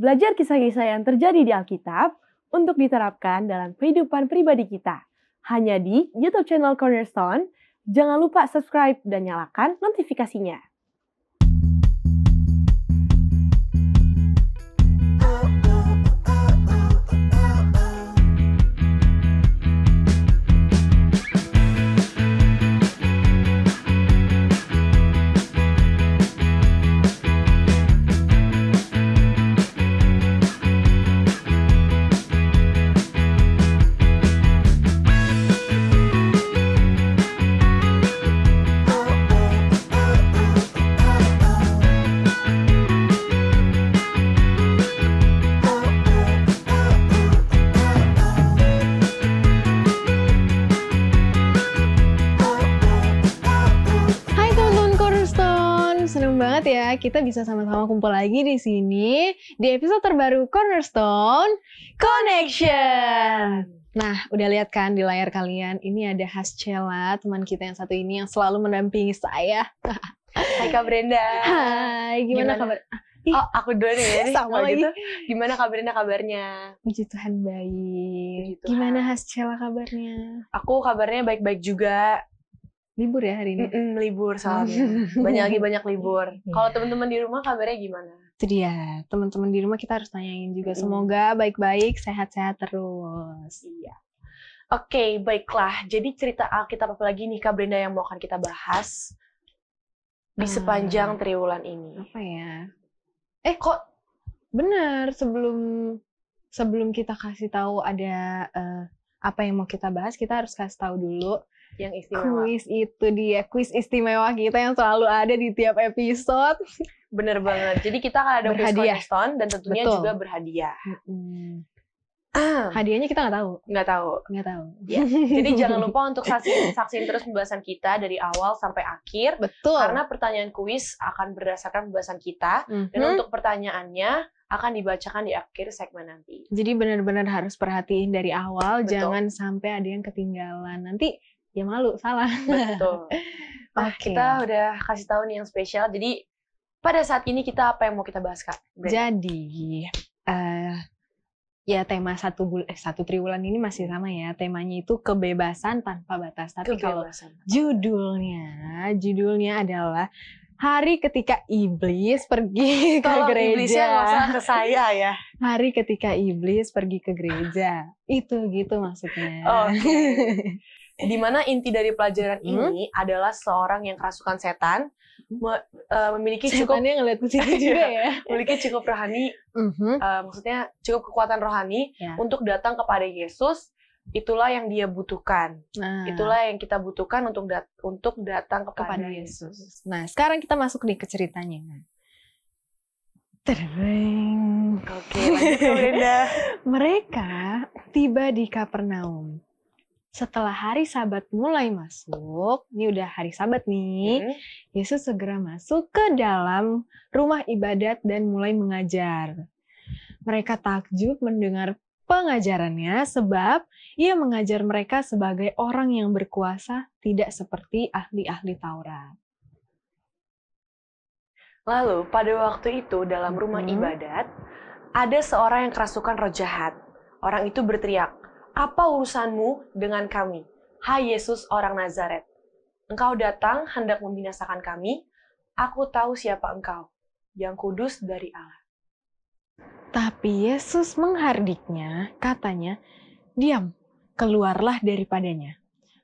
Belajar kisah-kisah yang terjadi di Alkitab untuk diterapkan dalam kehidupan pribadi kita. Hanya di YouTube channel Cornerstone. Jangan lupa subscribe dan nyalakan notifikasinya. Ya, kita bisa sama-sama kumpul lagi di sini di episode terbaru Cornerstone Connection. Nah, udah lihat kan di layar kalian, ini ada Hascella, teman kita yang satu ini yang selalu mendampingi saya. Hai Kak Brenda. Hai, gimana kabar? Oh, aku duluan ya nih. Sama lagi. Gitu. Gimana Kak Brenda kabarnya? Puji Tuhan baik. Puji Tuhan. Gimana Hascella kabarnya? Aku kabarnya baik-baik juga. Libur ya hari ini? Libur soalnya. Banyak libur. Kalau teman-teman di rumah kabarnya gimana? Itu dia, teman-teman di rumah kita harus tanyain juga. Semoga baik-baik, sehat-sehat terus. Iya. Oke, baiklah. Jadi cerita Alkitab apa lagi nih Kak Brenda yang mau akan kita bahas di sepanjang triwulan ini? Apa ya? Kok benar, sebelum kita kasih tahu ada apa yang mau kita bahas, kita harus kasih tahu dulu yang istimewa. Kuis itu dia, kuis istimewa kita yang selalu ada di tiap episode. Bener banget. Jadi kita akan ada kuis Cornerstone dan tentunya juga berhadiah. Hadiahnya kita nggak tahu. Ya. Jadi jangan lupa untuk saksiin terus pembahasan kita dari awal sampai akhir. Betul. Karena pertanyaan kuis akan berdasarkan pembahasan kita dan untuk pertanyaannya akan dibacakan di akhir segmen nanti. Jadi benar-benar harus perhatiin dari awal. Betul. Jangan sampai ada yang ketinggalan. Nanti ya malu, salah. Betul. Nah, kita udah kasih tahu nih yang spesial. Jadi pada saat ini kita apa yang mau kita bahas, Kak? Jadi ya tema satu triwulan ini masih sama ya. Temanya itu kebebasan tanpa batas. Tapi kalau judulnya adalah hari ketika iblis pergi ke gereja. Iblisnya nggak usah ke saya ya. Hari ketika iblis pergi ke gereja. Itu gitu maksudnya. Okay. Di mana inti dari pelajaran ini adalah seorang yang kerasukan setan memiliki setannya ngeliat ke situ juga ya. Memiliki cukup rohani, maksudnya cukup kekuatan rohani untuk datang kepada Yesus. Itulah yang dia butuhkan. Itulah yang kita butuhkan untuk datang kepada Yesus. Nah, sekarang kita masuk nih ke ceritanya. Oke, lanjut Brenda. Mereka tiba di Kapernaum. Setelah hari Sabat mulai masuk, ini udah hari Sabat nih, Yesus segera masuk ke dalam rumah ibadat dan mulai mengajar. Mereka takjub mendengar pengajarannya sebab ia mengajar mereka sebagai orang yang berkuasa, tidak seperti ahli-ahli Taurat. Lalu pada waktu itu dalam rumah ibadat, ada seorang yang kerasukan roh jahat. Orang itu berteriak, "Apa urusanmu dengan kami, hai Yesus orang Nazaret? Engkau datang hendak membinasakan kami? Aku tahu siapa engkau, yang kudus dari Allah." Tapi Yesus menghardiknya, katanya, "Diam, keluarlah daripadanya."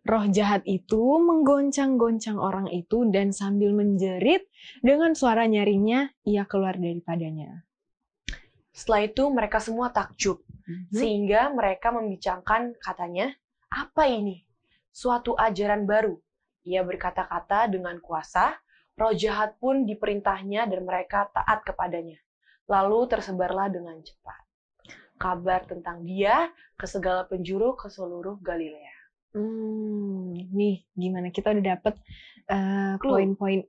Roh jahat itu menggoncang-goncang orang itu dan sambil menjerit dengan suara nyaringnya, ia keluar daripadanya. Setelah itu mereka semua takjub, sehingga mereka membincangkan katanya, "Apa ini? Suatu ajaran baru." Ia berkata-kata dengan kuasa, roh jahat pun diperintahnya dan mereka taat kepadanya. Lalu tersebarlah dengan cepat kabar tentang dia ke segala penjuru ke seluruh Galilea. Nih gimana kita udah dapet poin-poin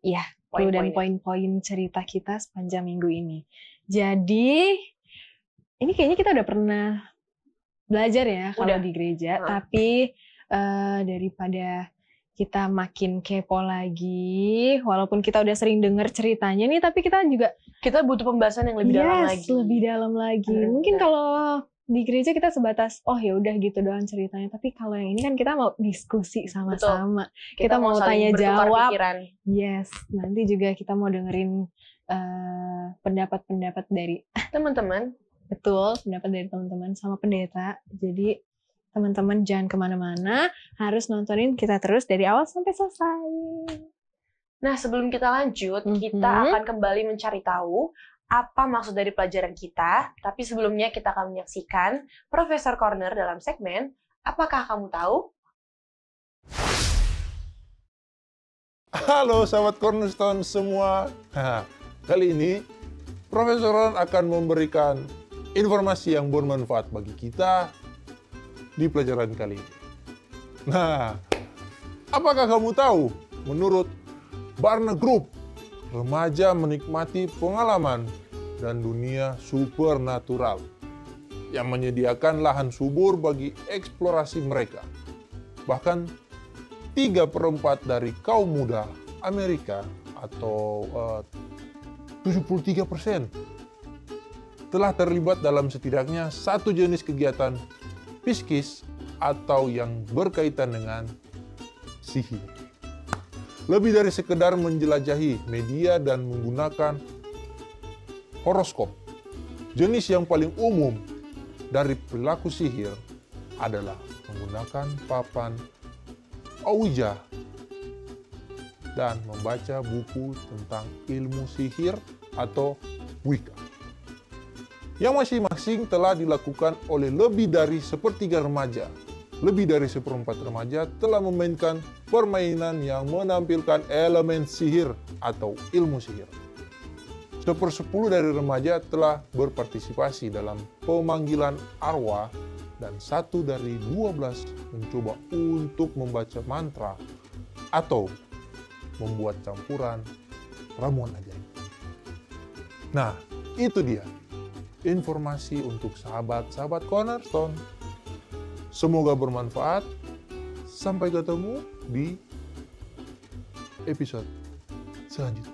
dan poin-poin cerita kita sepanjang minggu ini. Jadi ini kayaknya kita udah pernah belajar ya kalau di gereja, tapi daripada kita makin kepo lagi. Walaupun kita udah sering dengar ceritanya nih, tapi kita juga Kita butuh pembahasan yang lebih dalam lagi. lebih dalam lagi. Mungkin kalau di gereja kita sebatas, oh ya udah gitu doang ceritanya. Tapi kalau yang ini kan kita mau diskusi sama-sama. Kita mau saling tanya bertukar jawab. pikiran. Yes, nanti juga kita mau dengerin pendapat-pendapat dari Teman-teman, betul, pendapat dari teman-teman sama pendeta. Jadi teman-teman jangan kemana-mana, harus nontonin kita terus dari awal sampai selesai. nah sebelum kita lanjut, kita akan kembali mencari tahu apa maksud dari pelajaran kita. Tapi sebelumnya kita akan menyaksikan Profesor Corner dalam segmen Apakah Kamu Tahu? Halo sahabat Cornerstone semua. Nah, kali ini Profesor Ron akan memberikan informasi yang bermanfaat bagi kita di pelajaran kali ini. Nah, apakah kamu tahu menurut Barna Group, remaja menikmati pengalaman dan dunia supernatural yang menyediakan lahan subur bagi eksplorasi mereka. Bahkan 3/4 dari kaum muda Amerika atau 73% telah terlibat dalam setidaknya satu jenis kegiatan psikis atau yang berkaitan dengan sihir. Lebih dari sekedar menjelajahi media dan menggunakan horoskop, jenis yang paling umum dari perilaku sihir adalah menggunakan papan Ouija dan membaca buku tentang ilmu sihir atau Wicca. Yang masing-masing telah dilakukan oleh lebih dari sepertiga remaja. Lebih dari 1/4 remaja telah memainkan permainan yang menampilkan elemen sihir atau ilmu sihir. 1/10 dari remaja telah berpartisipasi dalam pemanggilan arwah dan 1 dari 12 mencoba untuk membaca mantra atau membuat campuran ramuan ajaib. Nah, itu dia informasi untuk sahabat-sahabat Cornerstone. Semoga bermanfaat. Sampai ketemu di episode selanjutnya.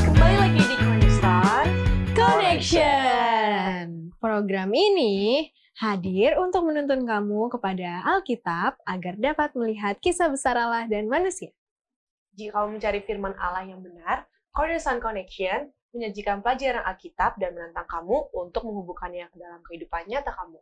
Kembali lagi di Cornerstone Connection. Program ini hadir untuk menuntun kamu kepada Alkitab agar dapat melihat kisah besar Allah dan manusia. Jika kamu mencari firman Allah yang benar, Cornerstone Connection menyajikan pelajaran Alkitab dan menantang kamu untuk menghubungkannya ke dalam kehidupan nyata kamu.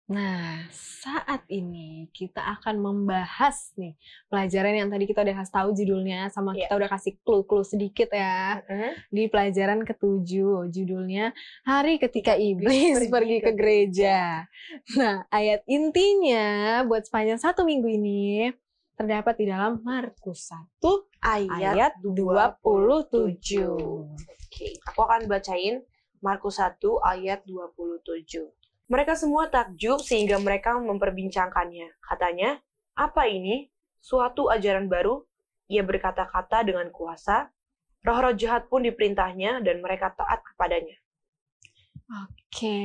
Nah, saat ini kita akan membahas nih pelajaran yang tadi kita udah kasih tahu judulnya, sama kita udah kasih clue-clue sedikit ya. Di pelajaran ke-7, judulnya Hari Ketika Iblis Pergi ke Gereja. Nah, ayat intinya buat sepanjang 1 minggu ini terdapat di dalam Markus 1 ayat 27. Oke, aku akan bacain Markus 1 ayat 27. Mereka semua takjub sehingga mereka memperbincangkannya. Katanya, apa ini? Suatu ajaran baru? Ia berkata-kata dengan kuasa. Roh-roh jahat pun diperintahnya dan mereka taat kepadanya. Oke.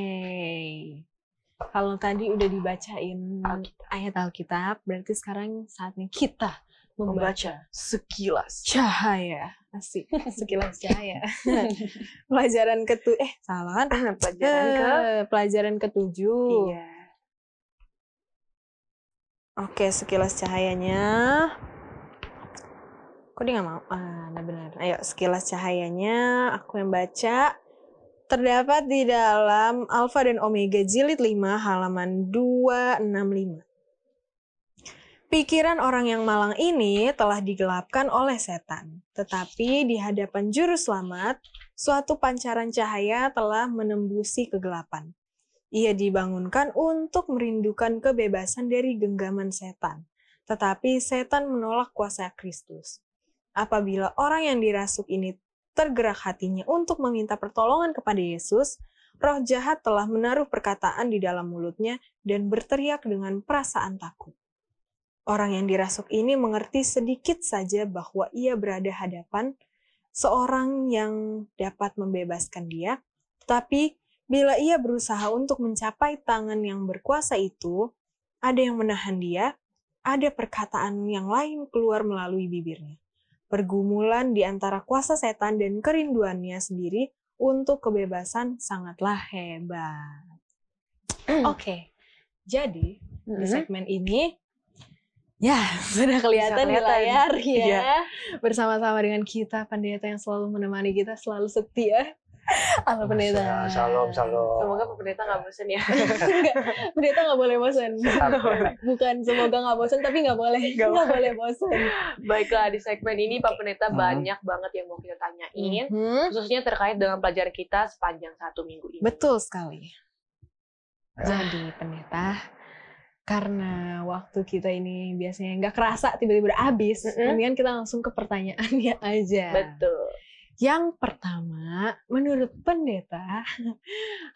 Kalau tadi udah dibacain ayat Alkitab, berarti sekarang saatnya kita membaca sekilas cahaya. Asik, sekilas cahaya. Pelajaran pelajaran ke-7. Iya. Oke, sekilas cahayanya. Kok dia nggak mau? Nah benar. Ayo, sekilas cahayanya aku yang baca. Terdapat di dalam Alfa dan Omega jilid 5 halaman 265. Pikiran orang yang malang ini telah digelapkan oleh setan, tetapi di hadapan Juru Selamat, suatu pancaran cahaya telah menembusi kegelapan. Ia dibangunkan untuk merindukan kebebasan dari genggaman setan, tetapi setan menolak kuasa Kristus. Apabila orang yang dirasuk ini tergerak hatinya untuk meminta pertolongan kepada Yesus, roh jahat telah menaruh perkataan di dalam mulutnya dan berteriak dengan perasaan takut. Orang yang dirasuk ini mengerti sedikit saja bahwa ia berada hadapan seorang yang dapat membebaskan dia, tetapi bila ia berusaha untuk mencapai tangan yang berkuasa itu, ada yang menahan dia, ada perkataan yang lain keluar melalui bibirnya. Pergumulan di antara kuasa setan dan kerinduannya sendiri untuk kebebasan sangatlah hebat. Oke, jadi di segmen ini ya sudah kelihatan di layar ya. Iya. Bersama-sama dengan kita pendeta yang selalu menemani kita, selalu setia. Halo pendeta. Shalom. Semoga Pak Pendeta nggak bosan ya. Enggak, pendeta nggak boleh bosan. Bukan semoga nggak bosan, tapi nggak boleh bosan. Baiklah, di segmen ini Pak Pendeta banyak banget yang mau kita tanyain, khususnya terkait dengan pelajaran kita sepanjang 1 minggu ini. Betul sekali. Jadi pendeta, karena waktu kita ini biasanya nggak kerasa tiba-tiba udah habis, mendingan kita langsung ke pertanyaannya aja. Betul. Yang pertama, menurut pendeta,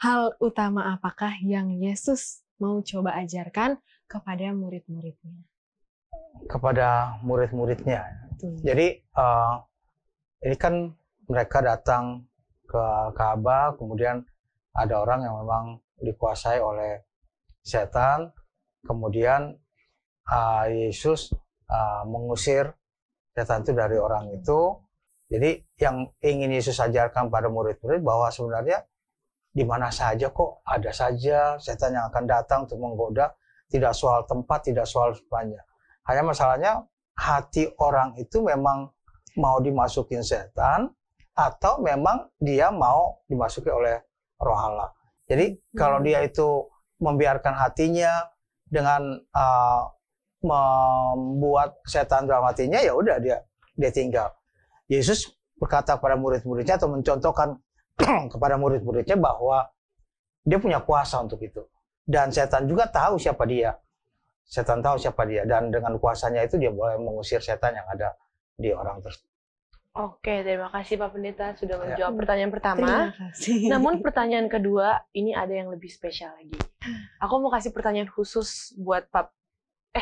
hal utama apakah yang Yesus mau coba ajarkan kepada murid-muridnya? Kepada murid-muridnya. Jadi ini kan mereka datang ke Ka'bah, kemudian ada orang yang memang dikuasai oleh setan, kemudian Yesus mengusir setan itu dari orang itu. Jadi yang ingin Yesus ajarkan pada murid-murid bahwa sebenarnya di mana saja kok ada saja setan yang akan datang untuk menggoda, tidak soal tempat, tidak soal sepanjang. Hanya masalahnya hati orang itu memang mau dimasukin setan atau memang dia mau dimasuki oleh Roh Allah. Jadi kalau dia itu membiarkan hatinya dengan membuat setan dalam hatinya, ya udah dia tinggal. Yesus berkata kepada murid-muridnya atau mencontohkan kepada murid-muridnya bahwa dia punya kuasa untuk itu. Dan setan juga tahu siapa dia. Setan tahu siapa dia. Dan dengan kuasanya itu dia boleh mengusir setan yang ada di orang tersebut. Oke, terima kasih Pak Pendeta sudah menjawab pertanyaan pertama. Terima kasih. Namun pertanyaan kedua, ini ada yang lebih spesial lagi. Aku mau kasih pertanyaan khusus buat Kak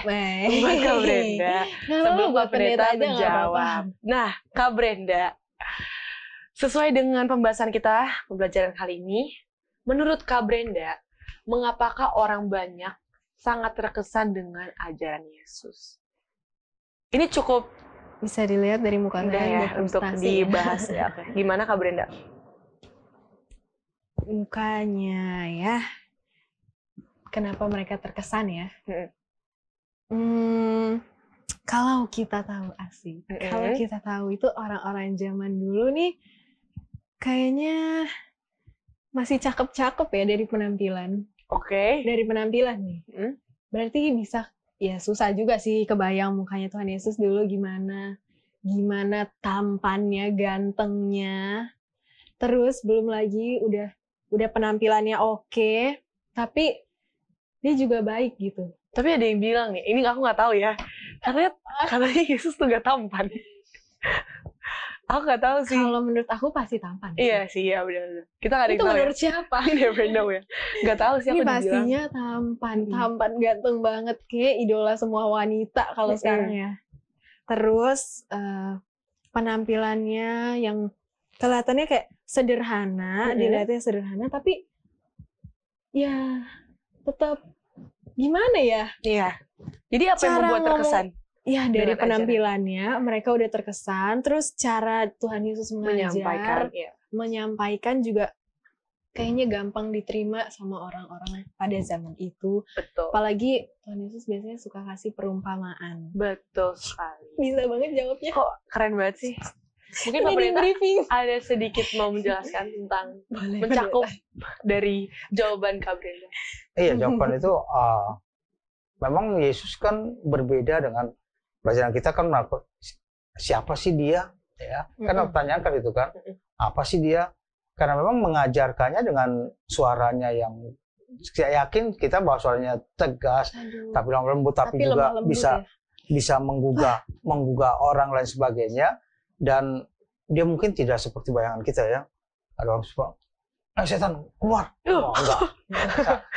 Brenda. Sebelum Pak Pendeta menjawab. Nah, Kak Brenda, sesuai dengan pembahasan kita, pembelajaran kali ini, menurut Kak Brenda, mengapakah orang banyak sangat terkesan dengan ajaran Yesus? Ini cukup bisa dilihat dari muka ya untuk dibahas ya. Gimana Kak Brenda? Mukanya ya. Kenapa mereka terkesan ya? Kalau kita tahu kalau kita tahu itu orang-orang zaman dulu nih kayaknya masih cakep-cakep ya dari penampilan. Oke. Dari penampilan nih. Berarti bisa, ya susah juga sih kebayang mukanya Tuhan Yesus dulu gimana tampannya, gantengnya. Terus belum lagi udah penampilannya oke, tapi dia juga baik gitu. Tapi ada yang bilang nih, ini aku nggak tahu ya, katanya Yesus tuh nggak tampan. Aku nggak tahu sih. Kalau menurut aku pasti tampan. Iya sih, iya benar. Kita nggak ada yang itu tahu. Menurut siapa? Never know ya. Nggak tahu sih. Ini aku pastinya tampan, ganteng banget, kayak idola semua wanita kalau sekarang ya. Terus penampilannya yang kelihatannya kayak sederhana, dilihatnya sederhana, tapi ya tetap gimana ya? Iya. Jadi apa yang membuat terkesan? Iya, dari penampilannya mereka udah terkesan. Terus cara Tuhan Yesus menyampaikan juga kayaknya gampang diterima sama orang-orang pada zaman itu. Betul. Apalagi Tuhan Yesus biasanya suka kasih perumpamaan. Betul sekali. Bisa banget jawabnya. Kok keren banget sih? Mungkin Pak Pendeta ada sedikit mau menjelaskan tentang mencakup dari jawaban Kak Brenda. Iya, jawaban itu memang Yesus kan berbeda dengan pelajaran kita kan siapa sih dia? Ya, kan pertanyaan kan itu kan, apa sih dia? Karena memang mengajarkannya dengan suaranya yang saya yakin kita bahwa suaranya tegas, tapi lembut, tapi juga bisa menggugah orang lain sebagainya. Dan dia mungkin tidak seperti bayangan kita ya. Ada orang setan keluar. Oh, enggak.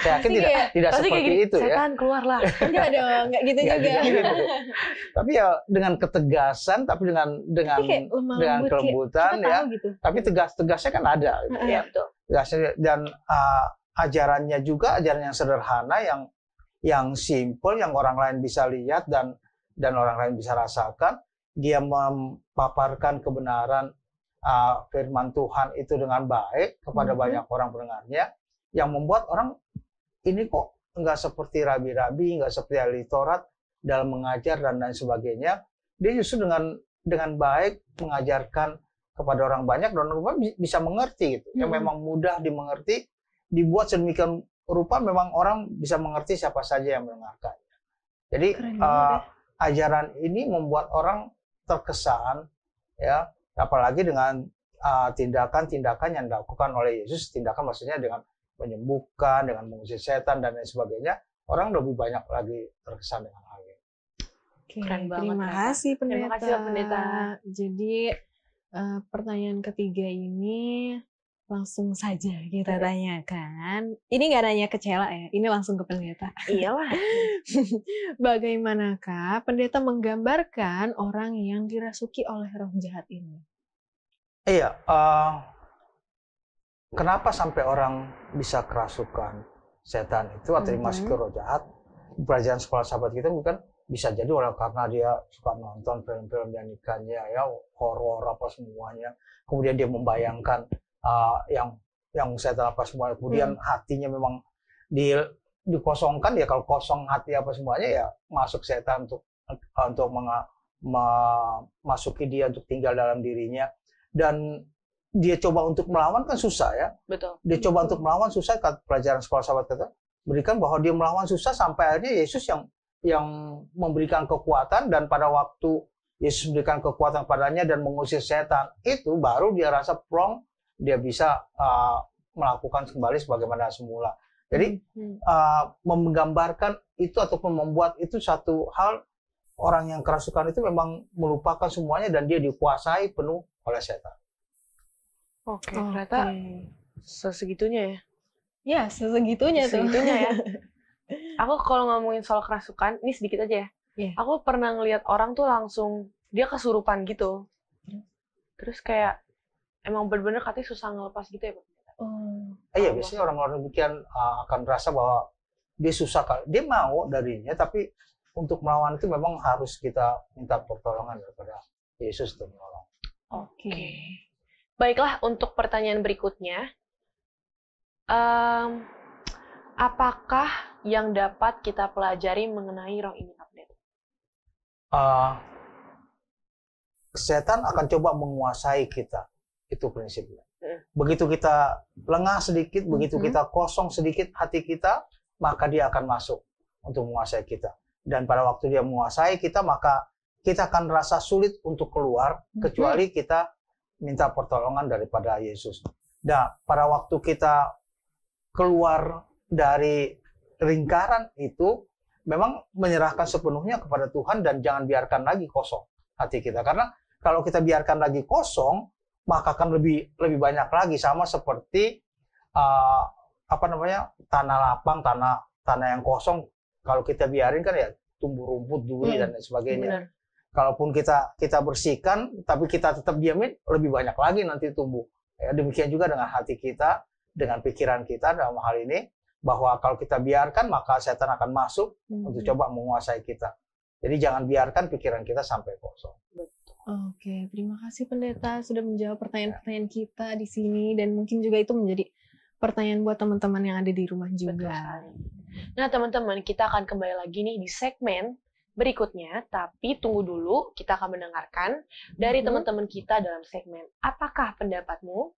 Saya yakin tidak pasti seperti kayak itu ya. setan keluarlah. Enggak dong, enggak gitu Nggak juga. gitu. Tapi ya dengan ketegasan, tapi dengan Tapi kayak lemah dengan lembut, kayak kelembutan kita ya. tahu gitu. Tapi tegasnya kan ada. Gitu. Iya betul. Tegasnya dan ajarannya juga ajaran yang sederhana, yang simple, yang orang lain bisa lihat dan orang lain bisa rasakan. Dia memaparkan kebenaran firman Tuhan itu dengan baik kepada banyak orang pendengarnya, yang membuat orang ini kok nggak seperti rabi-rabi, nggak seperti ahli Taurat dalam mengajar dan lain sebagainya. Dia justru dengan baik mengajarkan kepada orang banyak dan orang bisa mengerti gitu. Yang memang mudah dimengerti, dibuat sedemikian rupa memang orang bisa mengerti siapa saja yang mendengarkan. Jadi ajaran ini membuat orang terkesan ya, apalagi dengan tindakan-tindakan yang dilakukan oleh Yesus. Tindakan maksudnya dengan menyembuhkan, dengan mengusir setan dan lain sebagainya, orang lebih banyak lagi terkesan dengan hal ini. Oke, Keren banget, terima Reva. kasih pendeta. Terima kasih, Pendeta. Jadi pertanyaan ketiga ini langsung saja kita tanyakan. Ini nggak nanya ke Cela ya, ini langsung ke pendeta. Iyalah. Bagaimanakah pendeta menggambarkan orang yang dirasuki oleh roh jahat ini? Iya, kenapa sampai orang bisa kerasukan setan itu atau dimasuki roh jahat? Pelajaran sekolah sahabat kita bukan bisa jadi karena dia suka nonton film-film yang ikannya ya, horor apa semuanya. Kemudian dia membayangkan yang setan apa semuanya. Kemudian hatinya memang dikosongkan, ya kalau kosong hati apa semuanya ya masuk setan untuk memasuki dia untuk tinggal dalam dirinya. Dan dia coba untuk melawan kan susah ya. Betul. Dia coba untuk melawan susah, pelajaran sekolah sahabat kita berikan bahwa dia melawan susah sampai akhirnya Yesus yang memberikan kekuatan, dan pada waktu Yesus memberikan kekuatan padanya dan mengusir setan, itu baru dia rasa plong, dia bisa melakukan kembali sebagaimana semula. Jadi menggambarkan itu ataupun membuat itu satu hal, orang yang kerasukan itu memang melupakan semuanya dan dia dikuasai penuh oleh setan. Oke, ternyata sesegitunya ya. Ya, sesegitunya tuh. Segitunya ya. Aku kalau ngomongin soal kerasukan, ini sedikit aja ya. Iya. Aku pernah ngelihat orang tuh langsung dia kesurupan gitu. Terus kayak emang bener-bener katanya susah ngelepas gitu ya, Pak. Iya, biasanya orang-orang demikian akan merasa bahwa dia susah, dia mau darinya, tapi untuk melawan itu memang harus kita minta pertolongan daripada Yesus untuk menolong. Oke. Baiklah, untuk pertanyaan berikutnya, apakah yang dapat kita pelajari mengenai roh ini, update? Setan akan coba menguasai kita, itu prinsipnya. Begitu kita lengah sedikit, begitu kita kosong sedikit hati kita, maka dia akan masuk untuk menguasai kita. Dan pada waktu dia menguasai kita, maka kita akan merasa sulit untuk keluar, kecuali kita minta pertolongan daripada Yesus. Nah, pada waktu kita keluar dari lingkaran itu, memang menyerahkan sepenuhnya kepada Tuhan dan jangan biarkan lagi kosong hati kita. Karena kalau kita biarkan lagi kosong, maka akan lebih banyak lagi, sama seperti tanah lapang, tanah yang kosong. Kalau kita biarin kan ya tumbuh rumput, duri dan lain sebagainya. Benar. Kalaupun kita bersihkan, tapi kita tetap diamin, lebih banyak lagi nanti tumbuh. Ya, demikian juga dengan hati kita, dengan pikiran kita dalam hal ini, bahwa kalau kita biarkan, maka setan akan masuk untuk coba menguasai kita. Jadi jangan biarkan pikiran kita sampai kosong. Oke, terima kasih pendeta sudah menjawab pertanyaan-pertanyaan kita di sini, dan mungkin juga itu menjadi pertanyaan buat teman-teman yang ada di rumah juga. Nah, teman-teman, kita akan kembali lagi nih di segmen berikutnya, tapi tunggu dulu, kita akan mendengarkan dari teman-teman kita dalam segmen Apakah Pendapatmu?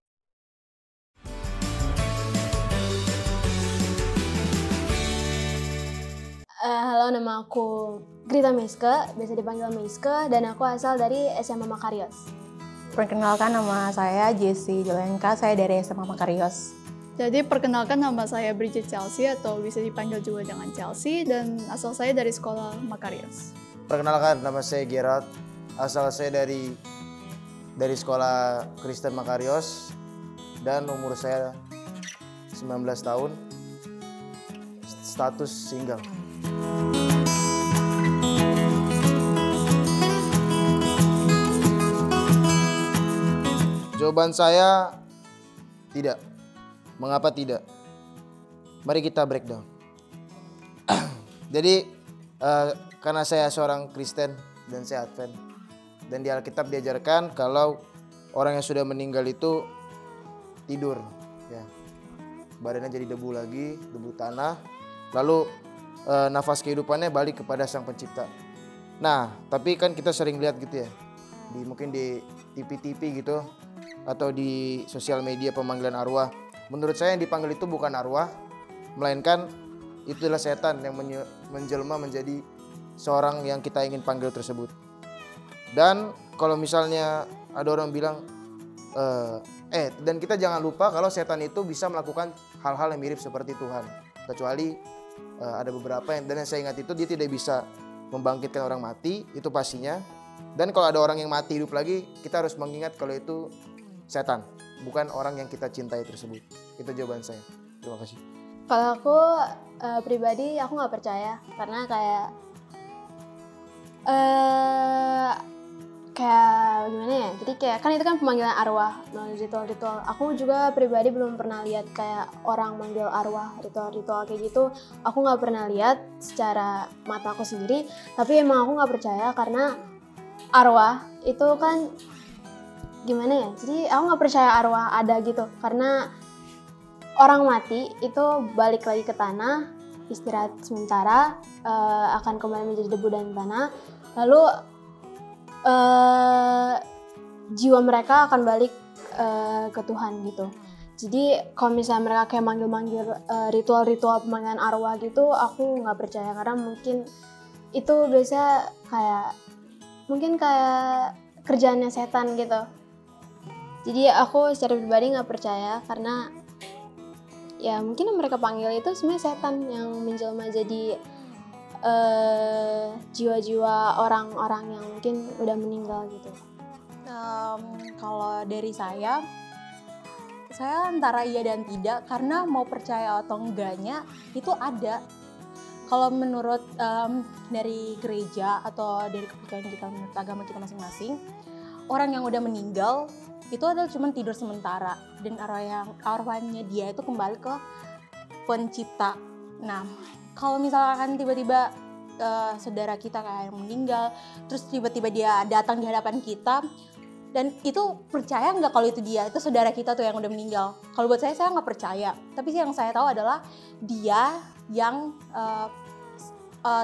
Halo, nama aku Grita Meiske, biasa dipanggil Meiske, dan aku asal dari SMA Makarios. Perkenalkan, nama saya Jessie Jelenka, saya dari SMA Makarios. Jadi perkenalkan, nama saya Bridget Chelsea atau bisa dipanggil juga dengan Chelsea, dan asal saya dari sekolah Makarios. Perkenalkan, nama saya Gerard, asal saya dari sekolah Kristen Makarios, dan umur saya 19 tahun, status single. Jawaban saya tidak. Mengapa tidak? Mari kita breakdown. Jadi karena saya seorang Kristen dan saya Advent, dan di Alkitab diajarkan kalau orang yang sudah meninggal itu tidur, ya, badannya jadi debu lagi, debu tanah, lalu nafas kehidupannya balik kepada Sang Pencipta. Nah, tapi kan kita sering lihat gitu ya, mungkin di TV-TV gitu, atau di sosial media pemanggilan arwah. Menurut saya yang dipanggil itu bukan arwah, melainkan itulah setan yang menjelma menjadi seorang yang kita ingin panggil tersebut. Dan kalau misalnya ada orang bilang, dan kita jangan lupa kalau setan itu bisa melakukan hal-hal yang mirip seperti Tuhan. Kecuali ada beberapa dan yang saya ingat itu dia tidak bisa membangkitkan orang mati, itu pastinya. Dan kalau ada orang yang mati hidup lagi, kita harus mengingat kalau itu setan, bukan orang yang kita cintai tersebut. Itu jawaban saya. Terima kasih. Kalau aku pribadi aku nggak percaya karena kayak gimana ya? Jadi kayak kan itu kan pemanggilan arwah, ritual-ritual. Aku juga pribadi belum pernah lihat kayak orang manggil arwah, ritual-ritual kayak gitu. Aku nggak pernah lihat secara mata aku sendiri. Tapi emang aku nggak percaya karena arwah itu kan gimana ya? Jadi aku nggak percaya arwah ada gitu karena orang mati itu balik lagi ke tanah, istirahat sementara, akan kembali menjadi debu dan tanah. Lalu jiwa mereka akan balik ke Tuhan gitu. Jadi kalau misalnya mereka kayak manggil-manggil ritual-ritual pemanggilan arwah gitu, aku nggak percaya karena mungkin itu biasa kayak kerjaannya setan gitu. Jadi aku secara pribadi nggak percaya karena ya mungkin yang mereka panggil itu sebenarnya setan yang menjelma jadi jiwa-jiwa orang-orang yang mungkin udah meninggal gitu. Kalau dari saya antara iya dan tidak karena mau percaya atau enggaknya itu ada. Kalau menurut dari gereja atau dari kepercayaan kita menurut agama kita masing-masing, orang yang udah meninggal itu adalah cuma tidur sementara dan arwahnya dia itu kembali ke pencipta. Nah, kalau misalkan tiba-tiba saudara kita kayak yang meninggal, terus tiba-tiba dia datang di hadapan kita, dan itu percaya nggak kalau itu dia, itu saudara kita tuh yang udah meninggal? Kalau buat saya nggak percaya. Tapi yang saya tahu adalah dia yang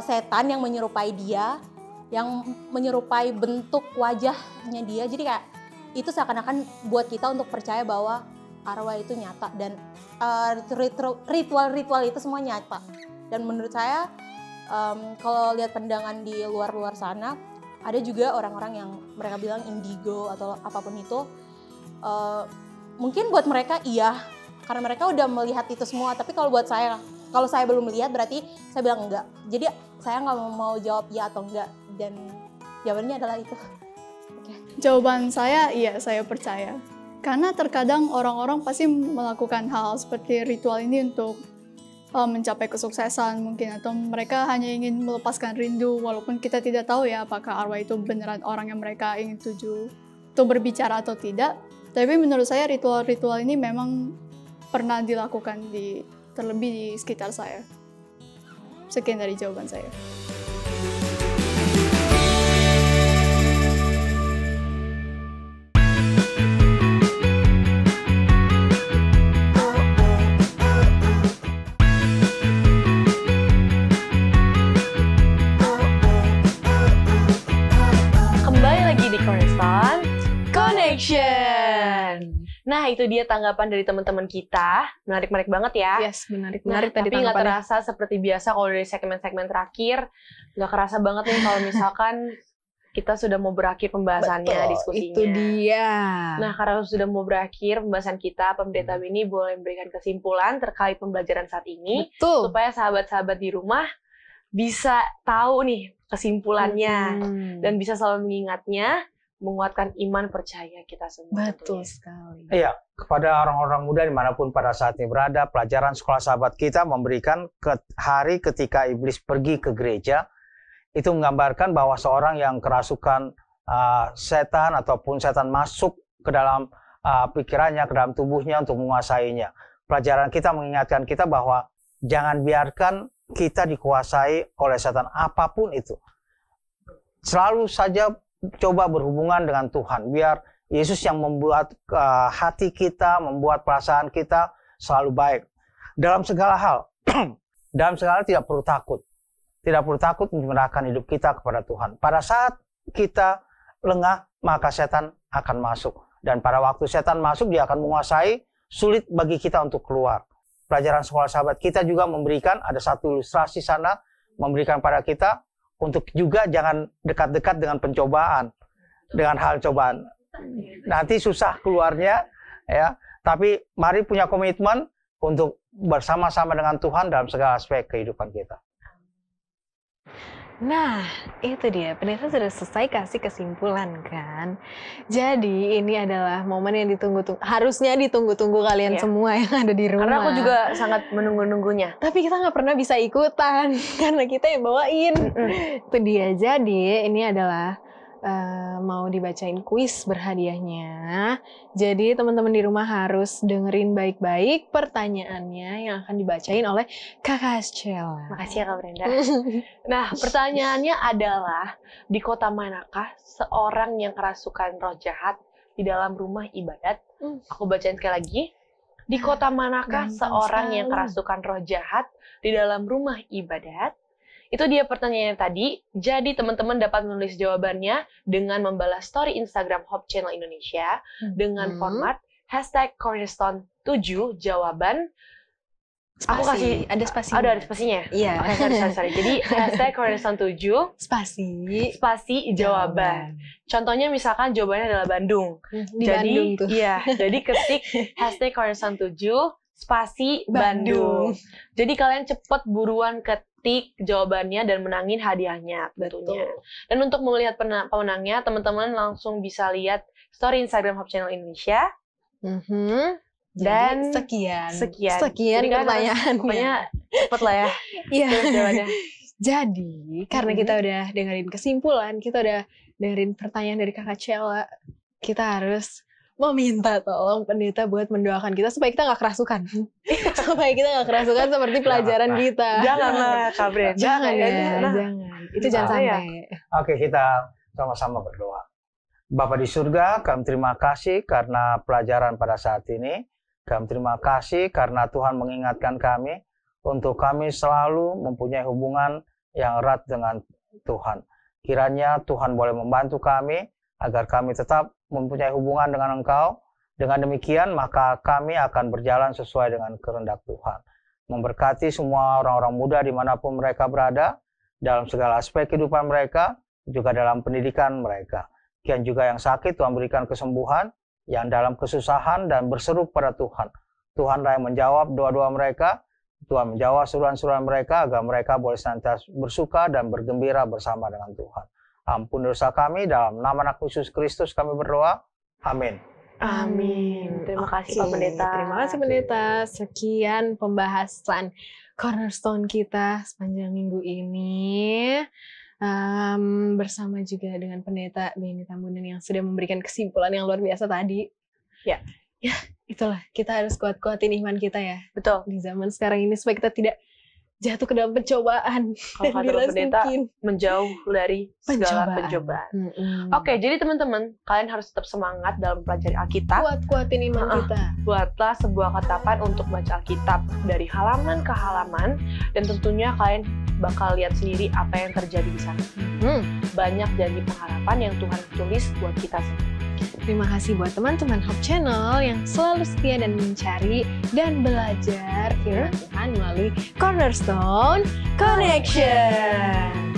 setan yang menyerupai dia, yang menyerupai bentuk wajahnya dia. Jadi kayak itu seakan-akan buat kita untuk percaya bahwa arwah itu nyata dan ritual-ritual itu semua nyata. Dan menurut saya kalau lihat pandangan di luar sana, ada juga orang-orang yang mereka bilang indigo atau apapun itu, mungkin buat mereka iya karena mereka udah melihat itu semua. Tapi kalau buat saya, kalau saya belum melihat berarti saya bilang enggak. Jadi saya nggak mau jawab iya atau enggak, dan jawabannya adalah itu. Jawaban saya, iya, saya percaya. Karena terkadang orang-orang pasti melakukan hal seperti ritual ini untuk mencapai kesuksesan mungkin, atau mereka hanya ingin melepaskan rindu, walaupun kita tidak tahu ya apakah arwah itu beneran orang yang mereka ingin tuju untuk berbicara atau tidak. Tapi menurut saya ritual-ritual ini memang pernah dilakukan terlebih di sekitar saya. Sekian dari jawaban saya. Nah, itu dia tanggapan dari teman-teman kita. Menarik-menarik banget ya. Yes, menarik tadi tapi nggak terasa seperti biasa kalau dari segmen-segmen terakhir. Nggak kerasa banget nih kalau misalkan kita sudah mau berakhir pembahasannya, betul, diskusinya. Itu dia. Nah, karena sudah mau berakhir pembahasan kita, Pendeta Winnie boleh memberikan kesimpulan terkait pembelajaran saat ini. Betul. Supaya sahabat-sahabat di rumah bisa tahu nih kesimpulannya. Dan bisa selalu mengingatnya menguatkan iman percaya kita semua. Betul tentunya. sekali. Iya, kepada orang-orang muda dimanapun pada saat ini berada, pelajaran sekolah sahabat kita memberikan hari ketika iblis pergi ke gereja, itu menggambarkan bahwa seorang yang kerasukan setan ataupun setan masuk ke dalam pikirannya, ke dalam tubuhnya untuk menguasainya. Pelajaran kita mengingatkan kita bahwa jangan biarkan kita dikuasai oleh setan apapun itu. Selalu saja coba berhubungan dengan Tuhan, biar Yesus yang membuat hati kita, membuat perasaan kita selalu baik. Dalam segala hal, dalam segala hal tidak perlu takut. Tidak perlu takut menyerahkan hidup kita kepada Tuhan. Pada saat kita lengah, maka setan akan masuk. Dan pada waktu setan masuk, dia akan menguasai, sulit bagi kita untuk keluar. Pelajaran sekolah sahabat kita juga memberikan, ada satu ilustrasi sana, memberikan pada kita, untuk juga jangan dekat-dekat dengan pencobaan, dengan hal cobaan. Nanti susah keluarnya, ya. Tapi mari punya komitmen untuk bersama-sama dengan Tuhan dalam segala aspek kehidupan kita. Nah, itu dia. Pendeta sudah selesai kasih kesimpulan kan. Jadi ini adalah momen yang ditunggu-tunggu. Harusnya ditunggu-tunggu kalian semua yang ada di rumah. Karena aku juga sangat menunggu-nunggunya. Tapi kita nggak pernah bisa ikutan karena kita yang bawain. Itu dia. Jadi ini adalah mau dibacain kuis berhadiahnya. Jadi teman-teman di rumah harus dengerin baik-baik pertanyaannya yang akan dibacain oleh Kakak Stella. Makasih ya Kak Brenda. Nah, pertanyaannya adalah, di kota manakah seorang yang kerasukan roh jahat di dalam rumah ibadat? Aku bacain sekali lagi. Di kota manakah seorang yang kerasukan roh jahat di dalam rumah ibadat? Itu dia pertanyaannya tadi. Jadi teman-teman dapat menulis jawabannya dengan membalas story Instagram Hope Channel Indonesia dengan format #Cornerstone7 jawaban. Spasi. Aku kasih ada spasinya. Ada spasinya. Iya. Oke, sorry. Jadi #Cornerstone7 spasi jawaban. Contohnya misalkan jawabannya adalah Bandung. Di Bandung tuh. Iya. Jadi ketik #Cornerstone7 spasi Bandung. Jadi kalian cepet buruan ketik jawabannya dan menangin hadiahnya tentunya. Dan untuk melihat pemenangnya, teman-teman langsung bisa lihat story Instagram Hope Channel Indonesia. Dan sekian Jadi pertanyaannya. Pokoknya cepet lah ya. Iya. Jawabannya. Jadi karena kita udah dengerin kesimpulan, kita udah dengerin pertanyaan dari Kakak Cella, kita harus meminta tolong pendeta buat mendoakan kita supaya kita nggak kerasukan. Supaya kita nggak kerasukan seperti pelajaran kita. Janganlah, Kak Brenda. Jangan ya, jangan. Itu jangan sampai. Oke, kita sama-sama berdoa. Bapa di surga, kami terima kasih karena pelajaran pada saat ini. Kami terima kasih karena Tuhan mengingatkan kami untuk kami selalu mempunyai hubungan yang erat dengan Tuhan. Kiranya Tuhan boleh membantu kami agar kami tetap mempunyai hubungan dengan Engkau. Dengan demikian, maka kami akan berjalan sesuai dengan kehendak Tuhan. Memberkati semua orang-orang muda dimanapun mereka berada, dalam segala aspek kehidupan mereka, juga dalam pendidikan mereka. Dan juga yang sakit, Tuhan berikan kesembuhan, yang dalam kesusahan dan berseru pada Tuhan. Tuhanlah yang menjawab doa-doa mereka, Tuhan menjawab seruan-seruan mereka, agar mereka boleh senantiasa bersuka dan bergembira bersama dengan Tuhan. Ampun dosa kami, dalam nama Anak Yesus Kristus kami berdoa. Amin. Amin. Terima kasih Pak Pendeta. Terima kasih Pendeta. Sekian pembahasan Cornerstone kita sepanjang minggu ini. Bersama juga dengan Pendeta Benny Tambunan yang sudah memberikan kesimpulan yang luar biasa tadi. Ya, itulah. Kita harus kuat-kuatin iman kita ya. Betul. Di zaman sekarang ini supaya kita tidak jatuh ke dalam pencobaan. Kalau kata Pendeta, menjauh dari segala pencobaan. Oke, jadi teman-teman, kalian harus tetap semangat dalam pelajari Alkitab. Kuat-kuatin iman kita. Buatlah sebuah ketetapan untuk baca Alkitab dari halaman ke halaman, dan tentunya kalian bakal lihat sendiri apa yang terjadi di sana. Banyak janji pengharapan yang Tuhan tulis buat kita semua. Terima kasih buat teman-teman Hope Channel yang selalu setia dan mencari dan belajar firman Tuhan melalui Cornerstone Connection.